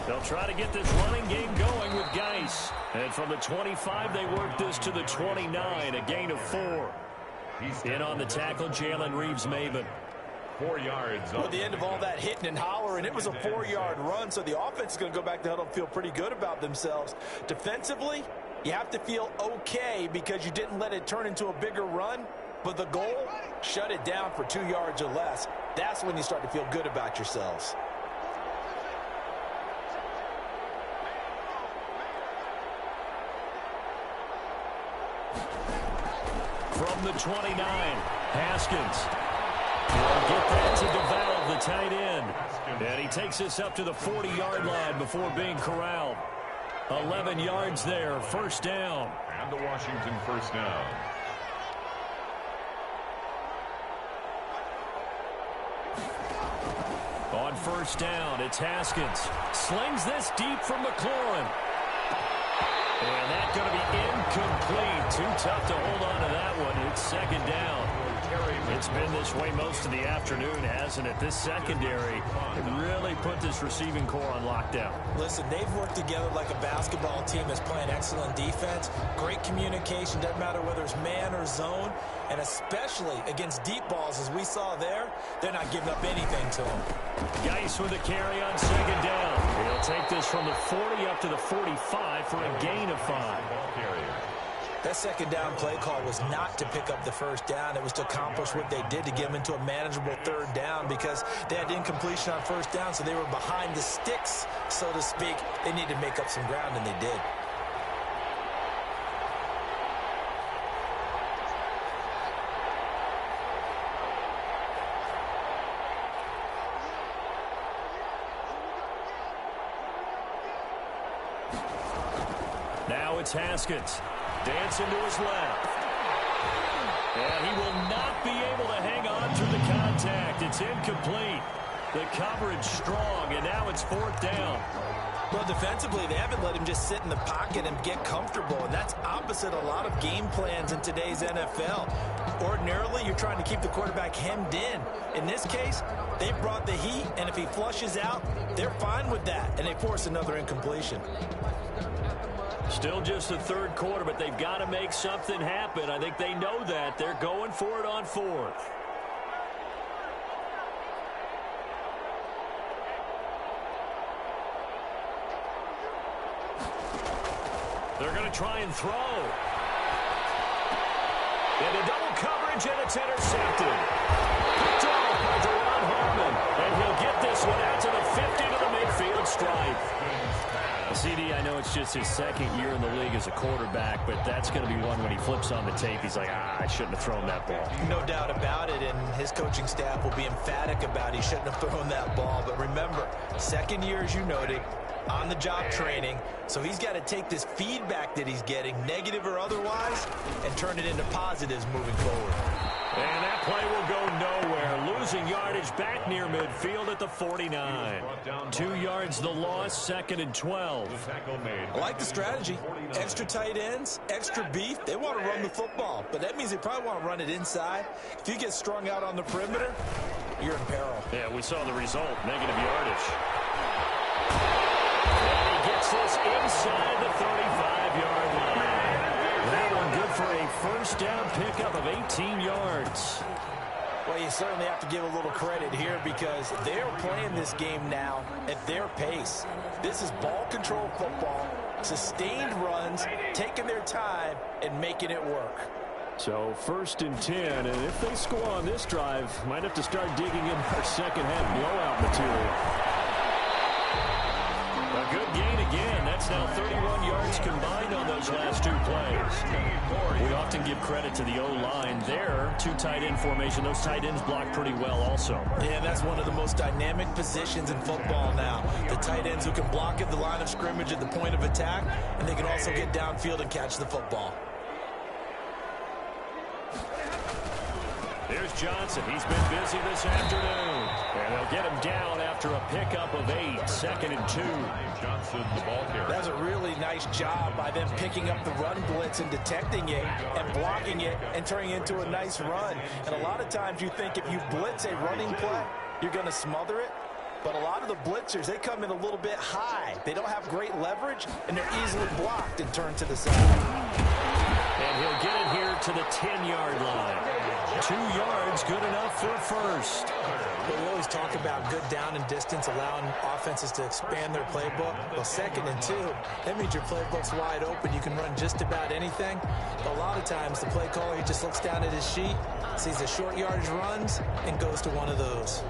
They'll try to get this running game going with Geis. And from the 25, they work this to the 29, a gain of 4. In on the tackle, Jalen Reeves-Maven. 4 yards. At the end of all that hitting and hollering, it was a 4-yard run, so the offense is going to go back to huddle and feel pretty good about themselves. Defensively, you have to feel okay because you didn't let it turn into a bigger run, but the goal, shut it down for 2 yards or less. That's when you start to feel good about yourselves. From the 29, Haskins will get that to DeValve, the tight end. And he takes this up to the 40-yard line before being corralled. 11 yards there, first down. And the Washington first down. On first down, it's Haskins. Slings this deep from McLaurin. And that's going to be incomplete. Too tough to hold on to that one. It's second down. It's been this way most of the afternoon, hasn't it? This secondary really put this receiving core on lockdown. Listen, they've worked together like a basketball team that's playing excellent defense. Great communication, doesn't matter whether it's man or zone. And especially against deep balls, as we saw there, they're not giving up anything to them. Geis with a carry on second down. He'll take this from the 40 up to the 45 for a gain of 5. That second down play call was not to pick up the first down. It was to accomplish what they did to get them into a manageable third down because they had incompletion on first down, so they were behind the sticks, so to speak. They needed to make up some ground, and they did. Now it's Haskins. Dancing to his left. And he will not be able to hang on through the contact. It's incomplete. The coverage strong, and now it's fourth down. Well, defensively, they haven't let him just sit in the pocket and get comfortable, and that's opposite a lot of game plans in today's NFL. Ordinarily, you're trying to keep the quarterback hemmed in. In this case, they brought the heat, and if he flushes out, they're fine with that, and they force another incompletion. Still just the third quarter, but they've got to make something happen. I think they know that. They're going for it on fourth. They're going to try and throw. Into double coverage, and it's intercepted. Picked off by Deron Harmon, and he'll get this one out to the 50 to the midfield stripe. CD, I know know it's just his second year in the league as a quarterback, but that's going to be one when he flips on the tape. He's like, I shouldn't have thrown that ball. No doubt about it, and his coaching staff will be emphatic about he shouldn't have thrown that ball. But remember, second year, as you noted, on-the-job training, so he's got to take this feedback that he's getting, negative or otherwise, and turn it into positives moving forward. And that play will go nowhere. Losing yardage back near midfield at the 49. 2 yards the loss, 2nd and 12. I like the strategy. Extra tight ends, extra beef. They want to run the football, but that means they probably want to run it inside. If you get strung out on the perimeter, you're in peril. Yeah, we saw the result, negative yardage. And he gets this inside the 35-yard line. That one good for a first down pickup of 18 yards. Well, you certainly have to give a little credit here because they're playing this game now at their pace. This is ball control football, sustained runs, taking their time and making it work. So 1st and 10, and if they score on this drive, might have to start digging in our second half blowout material. A good gain again. That's now 31 yards combined on those last 2 plays. We often give credit to the O-line there. 2 tight end formation. Those tight ends block pretty well also. Yeah, that's one of the most dynamic positions in football now. The tight ends who can block at the line of scrimmage at the point of attack, and they can also get downfield and catch the football. There's Johnson. He's been busy this afternoon. And they'll get him down after a pickup of 8. 2nd and 2. Johnson, the ball carrier. That's a really nice job by them picking up the run blitz and detecting it and blocking it and turning it into a nice run. And a lot of times you think if you blitz a running play, you're going to smother it. But a lot of the blitzers, they come in a little bit high. They don't have great leverage, and they're easily blocked and turned to the side. And he'll get it here to the 10-yard line. 2 yards, good enough for a first. Well, we always talk about good down and distance, allowing offenses to expand their playbook. Well, 2nd and 2, that means your playbook's wide open. You can run just about anything. But a lot of times, the play caller, he just looks down at his sheet, sees the short yardage runs, and goes to one of those.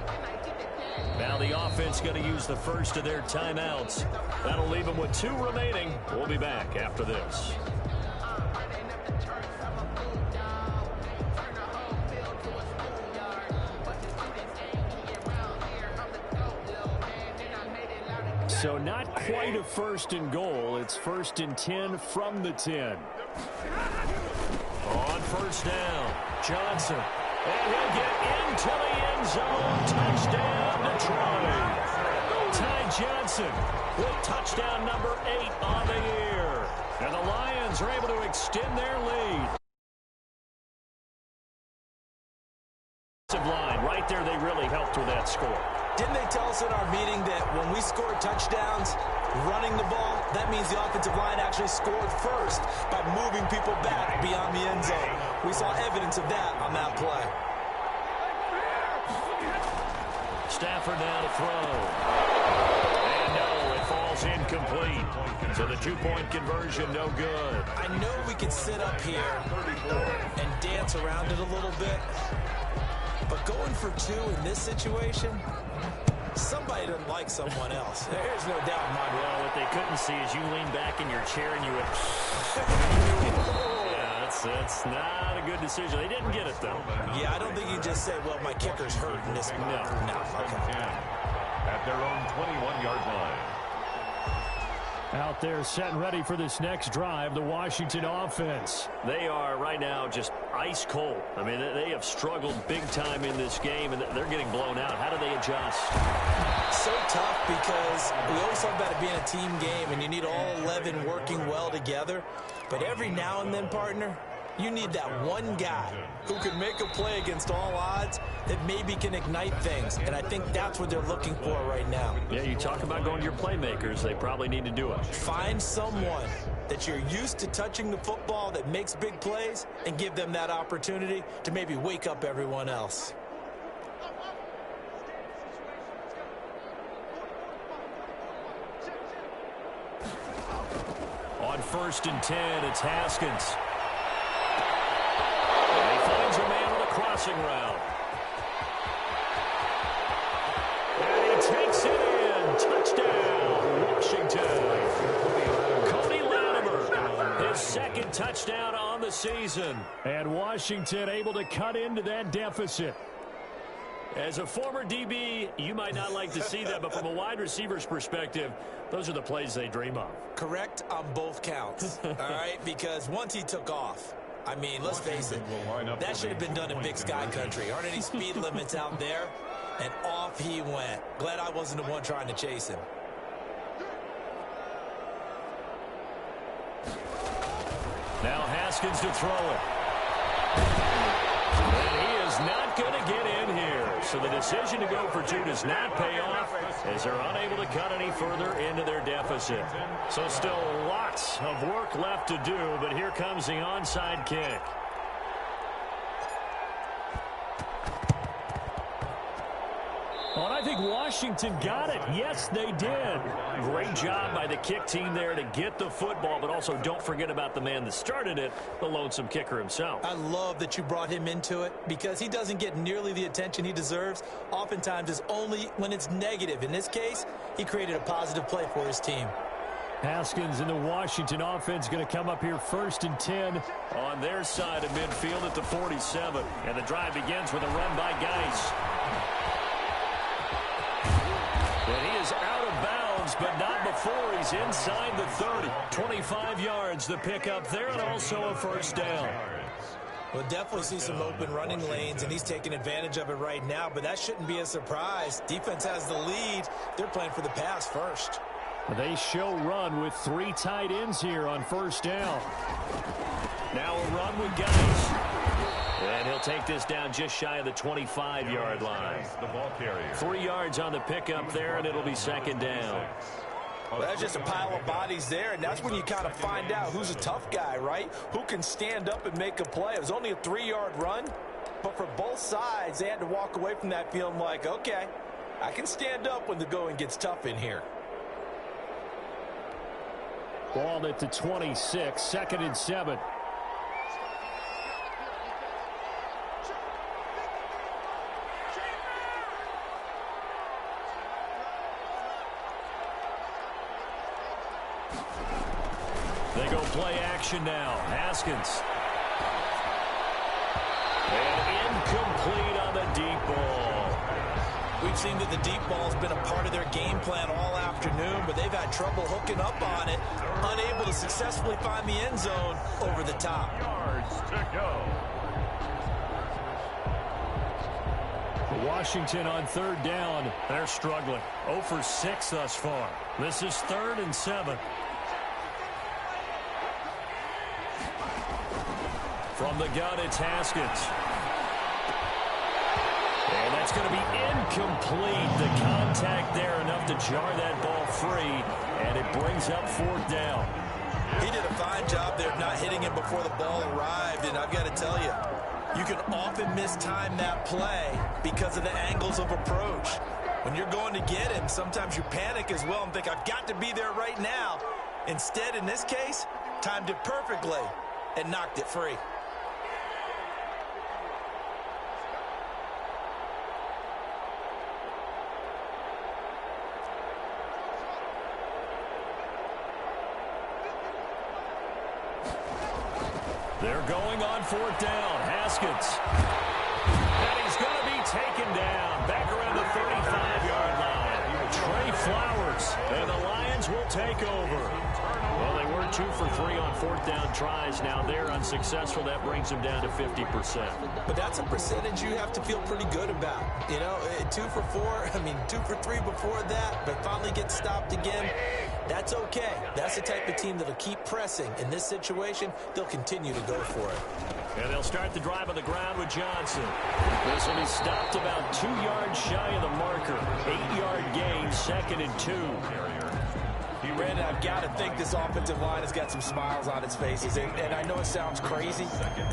Now the offense going to use the first of their timeouts. That'll leave them with 2 remaining. We'll be back after this. So not quite a 1st and goal. It's 1st and 10 from the 10. On 1st down, Johnson. And he'll get into the end zone. Touchdown, Detroit. Ty Johnson with touchdown number 8 on the year. And the Lions are able to extend their lead. Line right there, they really helped with that score. Didn't they tell us in our meeting that when we score touchdowns running the ball, that means the offensive line actually scored first by moving people back beyond the end zone? We saw evidence of that on that play. Stafford now to throw. And no, it falls incomplete. So the 2-point conversion, no good. I know we can sit up here and dance around it a little bit, but going for 2 in this situation, somebody doesn't like someone else. There's no doubt in my mind. Well, what they couldn't see is you lean back in your chair and you went... Yeah, that's not a good decision. They didn't get it, though. Yeah, I don't think you just say, well, my kicker's hurt in this spot. No. Okay. At their own 21-yard line. Out there set and ready for this next drive, the Washington offense. They are right now just ice cold. I mean, they have struggled big time in this game, and they're getting blown out. How do they adjust? So tough because we always talk about it being a team game, and you need all 11 working well together. But every now and then, partner, you need that one guy who can make a play against all odds that maybe can ignite things. And I think that's what they're looking for right now. Yeah, you talk about going to your playmakers. They probably need to do it. Find someone that you're used to touching the football that makes big plays and give them that opportunity to maybe wake up everyone else. On 1st and 10, it's Haskins. And he finds a man with a crossing route. And he takes it in. Touchdown, Washington. the season. And Washington able to cut into that deficit. As a former DB, you might not like to see that, but from a wide receiver's perspective, those are the plays they dream of. Correct on both counts, all right? Because once he took off, I mean, let's face it, that should have been done in Big Sky Country. Aren't any speed limits out there? And off he went. Glad I wasn't the one trying to chase him. Now Haskins to throw it. And he is not going to get in here. So the decision to go for two does not pay off as they're unable to cut any further into their deficit. So still lots of work left to do, but here comes the onside kick. Well, and I think Washington got it. Yes, they did. Great job by the kick team there to get the football, but also don't forget about the man that started it, the lonesome kicker himself. I love that you brought him into it because he doesn't get nearly the attention he deserves. Oftentimes it's only when it's negative. In this case, he created a positive play for his team. Haskins and the Washington offense going to come up here 1st and 10 on their side of midfield at the 47. And the drive begins with a run by Geis. And he is out of bounds, but not before he's inside the 30. 25 yards, the pickup there, and also a first down. We'll definitely see some open running lanes, and he's taking advantage of it right now, but that shouldn't be a surprise. Defense has the lead. They're playing for the pass first. They show run with 3 tight ends here on first down. Now a run with Geis. And he'll take this down just shy of the 25-yard line. 3 yards on the pickup there, and it'll be second down. Well, that's just a pile of bodies there, and that's when you kind of find out who's a tough guy, right? Who can stand up and make a play. It was only a 3-yard run, but for both sides, they had to walk away from that feeling like, okay, I can stand up when the going gets tough in here. Ball at the 26, 2nd and 7. They go play action now. Haskins. And incomplete on the deep ball. We've seen that the deep ball's been a part of their game plan all afternoon, but they've had trouble hooking up on it, unable to successfully find the end zone over the top. Yards to go. Washington on 3rd down. They're struggling. 0 for 6 thus far. This is 3rd and 7. From the gun, it's Haskins. And that's going to be incomplete. The contact there enough to jar that ball free, and it brings up 4th down. He did a fine job there of not hitting him before the ball arrived, and I've got to tell you, you can often mistime that play because of the angles of approach. When you're going to get him, sometimes you panic as well and think, I've got to be there right now. Instead, in this case, timed it perfectly and knocked it free. They're going on 4th down. Haskins. And he's going to be taken down. Back around the 35-yard line. Trey Flowers. And the Lions will take over. Well, they were 2 for 3 on 4th down tries. Now they're unsuccessful. That brings them down to 50%. But that's a percentage you have to feel pretty good about. You know, 2 for 4, 2 for 3 before that, but finally get stopped again. That's okay. That's the type of team that'll keep pressing. In this situation, they'll continue to go for it. And they'll start the drive on the ground with Johnson. This will be stopped about 2 yards shy of the marker. 8-yard gain, 2nd and 2. Brandon, I've got to think this offensive line has got some smiles on its faces. And I know it sounds crazy,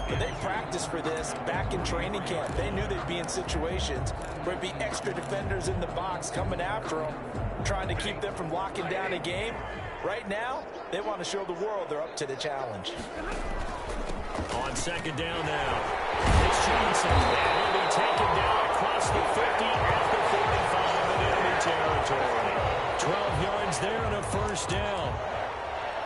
but they practiced for this back in training camp. They knew they'd be in situations where it'd be extra defenders in the box coming after them, trying to keep them from locking down a game. Right now, they want to show the world they're up to the challenge. On 2nd down now, it's Johnson. And he'll be taken down across the 50 at the 45 in enemy territory. 12 yards there and a first down.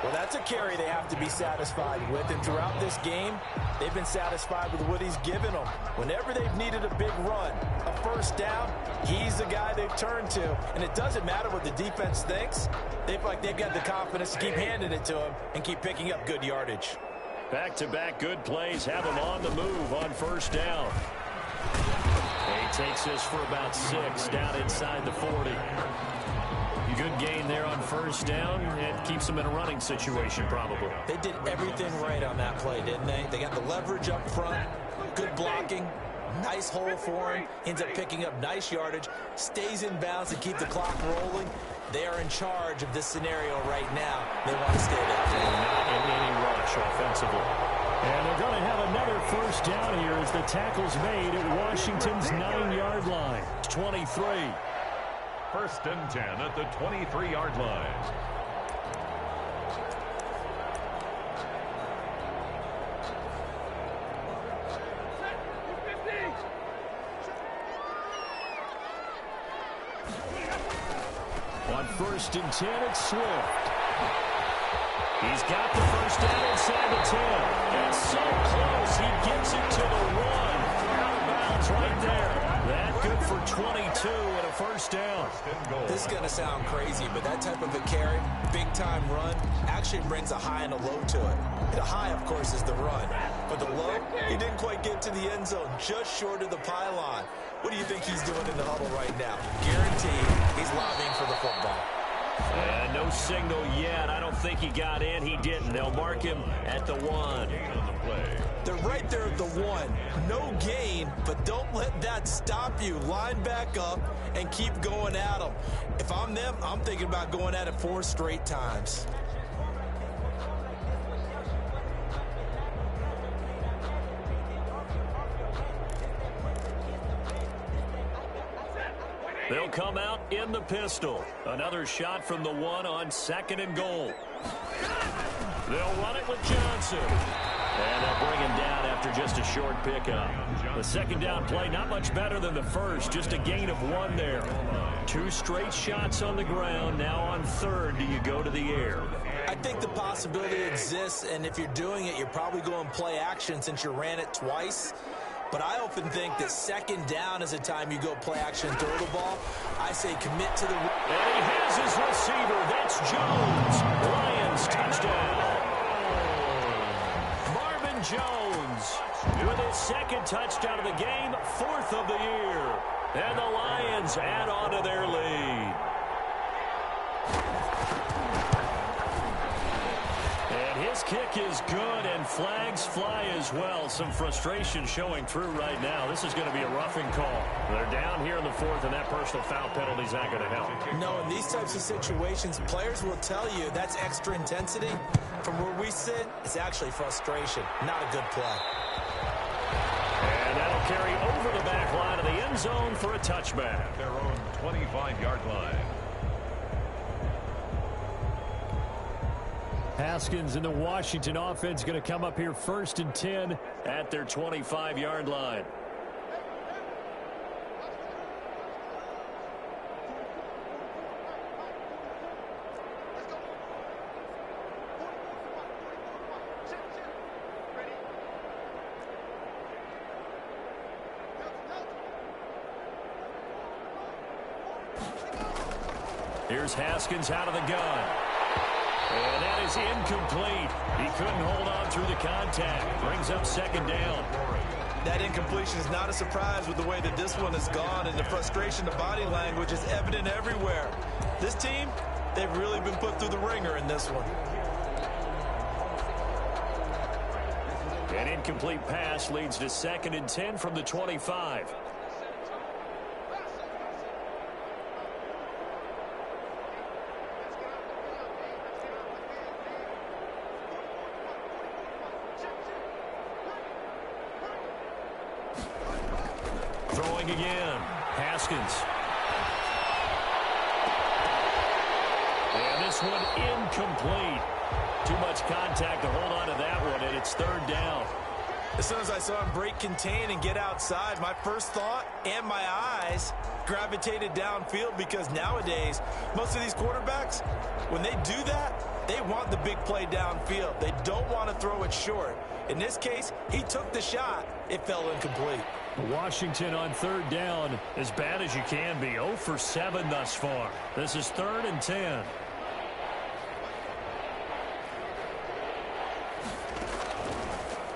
Well, that's a carry they have to be satisfied with. And throughout this game, they've been satisfied with what he's given them. Whenever they've needed a big run, a first down, he's the guy they've turned to. And it doesn't matter what the defense thinks. They feel like they've got the confidence to keep handing it to him and keep picking up good yardage. Back-to-back good plays have him on the move on first down. He takes this for about 6 down inside the 40. Good gain there on first down and keeps them in a running situation probably. They did everything right on that play, didn't they? They got the leverage up front, good blocking, nice hole for him, ends up picking up nice yardage, stays in bounds to keep the clock rolling. They are in charge of this scenario right now. They want to stay there. Not in any rush offensively. And they're going to have another first down here as the tackle's made at Washington's 9-yard line. 23. First and 10 at the 23-yard line. On first and 10, it's Swift. He's got the first down inside the 10. And so close, he gets it to the 1. Out of bounds right there. That good for 22 and a first down. This is going to sound crazy, but that type of a carry, big-time run, actually brings a high and a low to it. The high, of course, is the run. But the low, he didn't quite get to the end zone, just short of the pylon. What do you think he's doing in the huddle right now? Guaranteed he's lobbying for the football. And no signal yet. I don't think he got in. He didn't. They'll mark him at the 1. They're right there at the 1. No gain, but don't let that stop you. Line back up and keep going at them. If I'm them, I'm thinking about going at it 4 straight times. They'll come out in the pistol. Another shot from the 1 on 2nd and goal. They'll run it with Johnson. And they'll bring him down after just a short pickup. The second down play, not much better than the first. Just a gain of 1 there. 2 straight shots on the ground. Now on 3rd, do you go to the air? I think the possibility exists, and if you're doing it, you're probably going play action since you ran it twice. But I often think that 2nd down is a time you go play action, throw the ball. I say commit to the... And he has his receiver. That's Jones. Lions touchdown. Marvin Jones with his 2nd touchdown of the game, 4th of the year. And the Lions add on to their lead. His kick is good, and flags fly as well. Some frustration showing through right now. This is going to be a roughing call. They're down here in the 4th, and that personal foul penalty is not going to help. No, in these types of situations, players will tell you that's extra intensity. From where we sit, it's actually frustration. Not a good play. And that'll carry over the back line of the end zone for a touchback. Their own 25-yard line. Haskins and the Washington offense going to come up here 1st and 10 at their 25-yard line. Here's Haskins out of the gun. And that is incomplete. He couldn't hold on through the contact. Brings up 2nd down. That incompletion is not a surprise with the way that this one has gone, and the frustration, the body language is evident everywhere. This team, they've really been put through the ringer in this one. An incomplete pass leads to 2nd and 10 from the 25. Throwing again. Haskins. And this one incomplete. Too much contact to hold on to that one, and it's 3rd down. As soon as I saw him break contain and get outside, my first thought and my eyes gravitated downfield, because nowadays, most of these quarterbacks, when they do that, they want the big play downfield. They don't want to throw it short. In this case, he took the shot. It fell incomplete. Washington on third down, as bad as you can be. 0 for 7 thus far. This is 3rd and 10.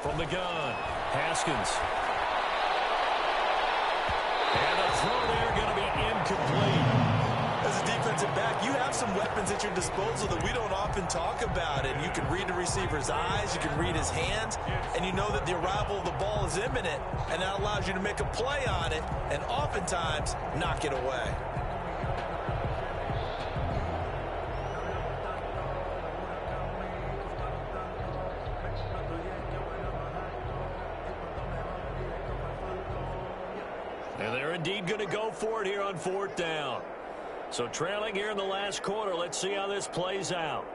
From the gun, Haskins. And the throw there going to be incomplete. As a defensive back, you have some weapons at your disposal that we don't often talk about. And you can read the receiver's eyes, you can read his hands, and you know that the arrival of the ball is imminent. And that allows you to make a play on it and oftentimes knock it away. And they're indeed going to go for it here on 4th down. So trailing here in the last quarter. Let's see how this plays out.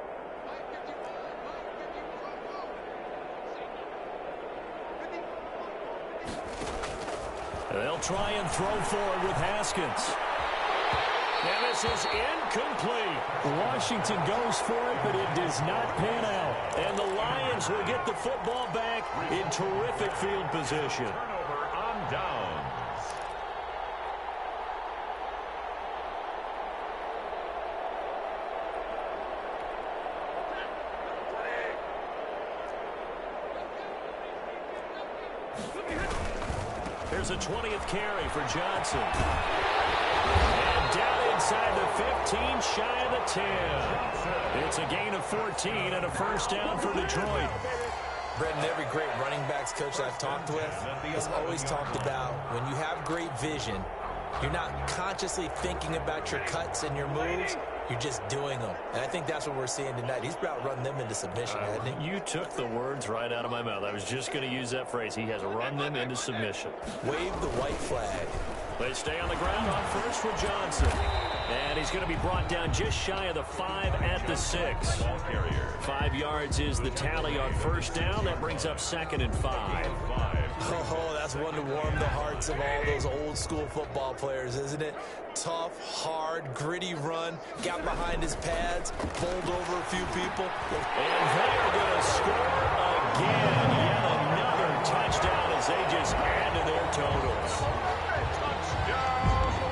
And they'll try and throw forward with Haskins. And this is incomplete. Washington goes for it, but it does not pan out. And the Lions will get the football back in terrific field position. Turnover on downs. Here's a 20th carry for Johnson. And down inside the 15, shy of the 10. It's a gain of 14 and a first down for Detroit. Brendan, every great running backs coach I've talked with has always talked about when you have great vision, you're not consciously thinking about your cuts and your moves. You're just doing them. And I think that's what we're seeing tonight. He's about run them into submission, hasn't he? You took the words right out of my mouth. I was just going to use that phrase. He has run them into submission. Wave the white flag. They stay on the ground on first for Johnson. And he's going to be brought down just shy of the 5 at the 6. 5 yards is the tally on first down. That brings up 2nd and 5. Oh, that's one to warm the hearts of all those old school football players, isn't it? Tough, hard, gritty run, got behind his pads, bowled over a few people. And they're going to score again. Yet another touchdown as they just add to their totals.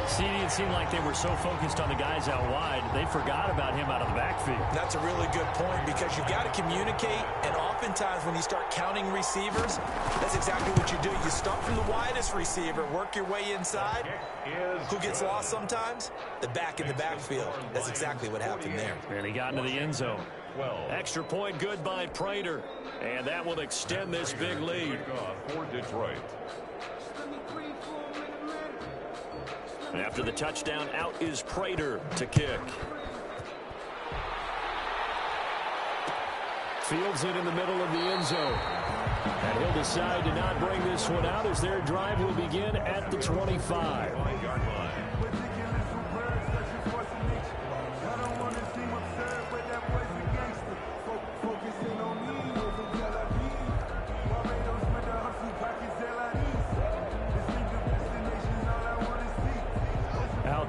See, it seemed like they were so focused on the guys out wide, they forgot about him out of the backfield. That's a really good point, because you've got to communicate, and oftentimes when you start counting receivers, that's exactly what you do. You start from the widest receiver, work your way inside. Who gets lost sometimes? The back in the backfield. That's exactly what happened there. And he got into the end zone. Extra point good by Prater, and that will extend this big lead. For Detroit. After the touchdown, out is Prater to kick. Fields it in the middle of the end zone. And he'll decide to not bring this one out as their drive will begin at the 25.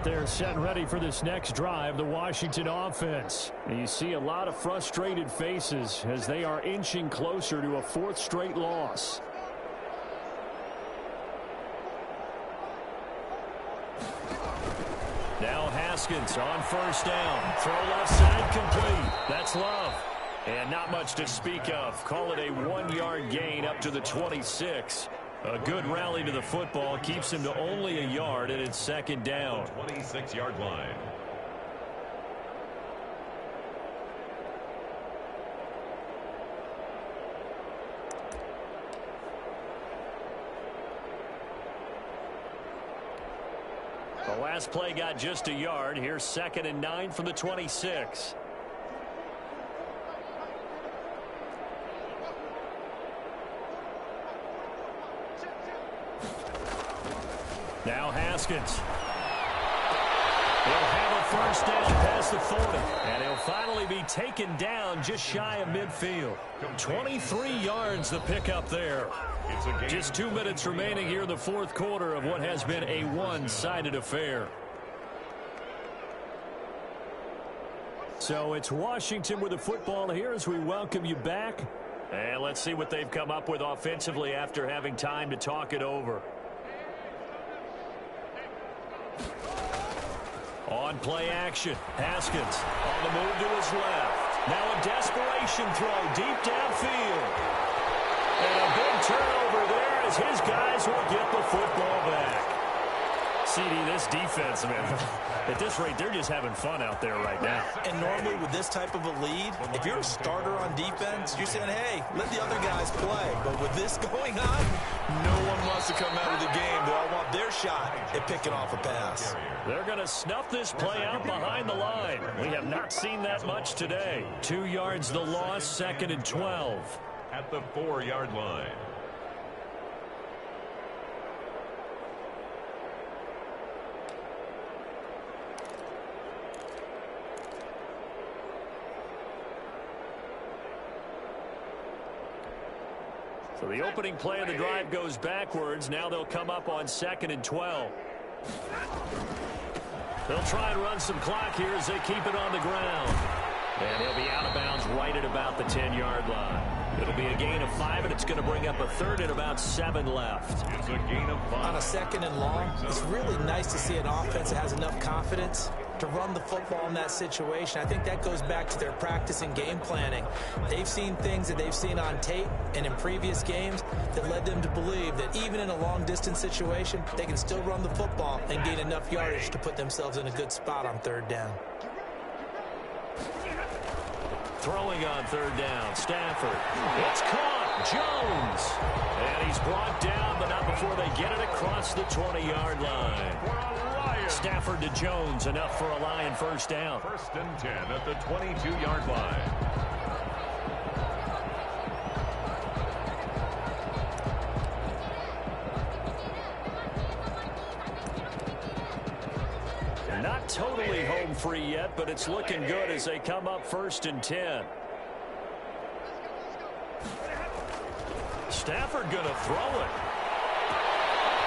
They're set and ready for this next drive, the Washington offense. And you see a lot of frustrated faces as they are inching closer to a 4th straight loss. Now Haskins on first down. Throw left side complete. That's Love. And not much to speak of. Call it a 1-yard gain up to the 26. A good rally to the football keeps him to only a yard, and it's 2nd down. 26-yard line. The last play got just a yard. Here's 2nd and 9 from the 26. Now Haskins. He'll have a first down pass across the 40. And he'll finally be taken down just shy of midfield. 23 yards the pickup there. Just 2 minutes remaining here in the fourth quarter of what has been a one-sided affair. So it's Washington with the football here as we welcome you back. And let's see what they've come up with offensively after having time to talk it over. On play action, Haskins on the move to his left. Now a desperation throw deep downfield. And a big turnover there as his guys will get the football back. CD, this defense, man, at this rate, they're just having fun out there right now. And normally with this type of a lead, if you're a starter on defense, you're saying, hey, let the other guys play. But with this going on, no one wants to come out of the game. They all want their shot at picking off a pass. They're going to snuff this play out behind the line. We have not seen that much today. 2 yards the loss, 2nd and 12. At the 4-yard line. So the opening play of the drive goes backwards. Now they'll come up on 2nd and 12. They'll try and run some clock here as they keep it on the ground. And he'll be out of bounds right at about the 10-yard line. It'll be a gain of 5, and it's going to bring up a 3rd and about 7 left. It's a gain of 5. On a 2nd and long, it's really nice to see an offense that has enough confidence to run the football in that situation. I think that goes back to their practice and game planning. They've seen things that they've seen on tape and in previous games that led them to believe that even in a long-distance situation, they can still run the football and gain enough yardage to put themselves in a good spot on 3rd down. Throwing on 3rd down, Stafford. It's caught, Jones. And he's brought down, but not before they get it across the 20-yard line. Stafford to Jones, enough for a Lion first down. 1st and 10 at the 22-yard line. Not totally home free yet, but it's looking good as they come up 1st and 10. Stafford going to throw it.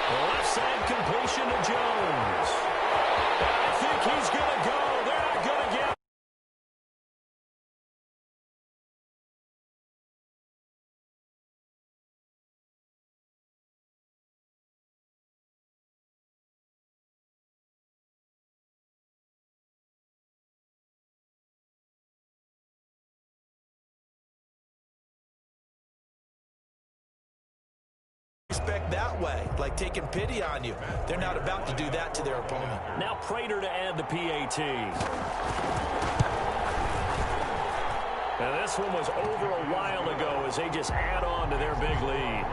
The left side completion to Jones. And I think he's going to go. They're not going to get. Respect that way, like taking pity on you. They're not about to do that to their opponent. Now Prater to add the PAT. Now this one was over a while ago as they just add on to their big lead.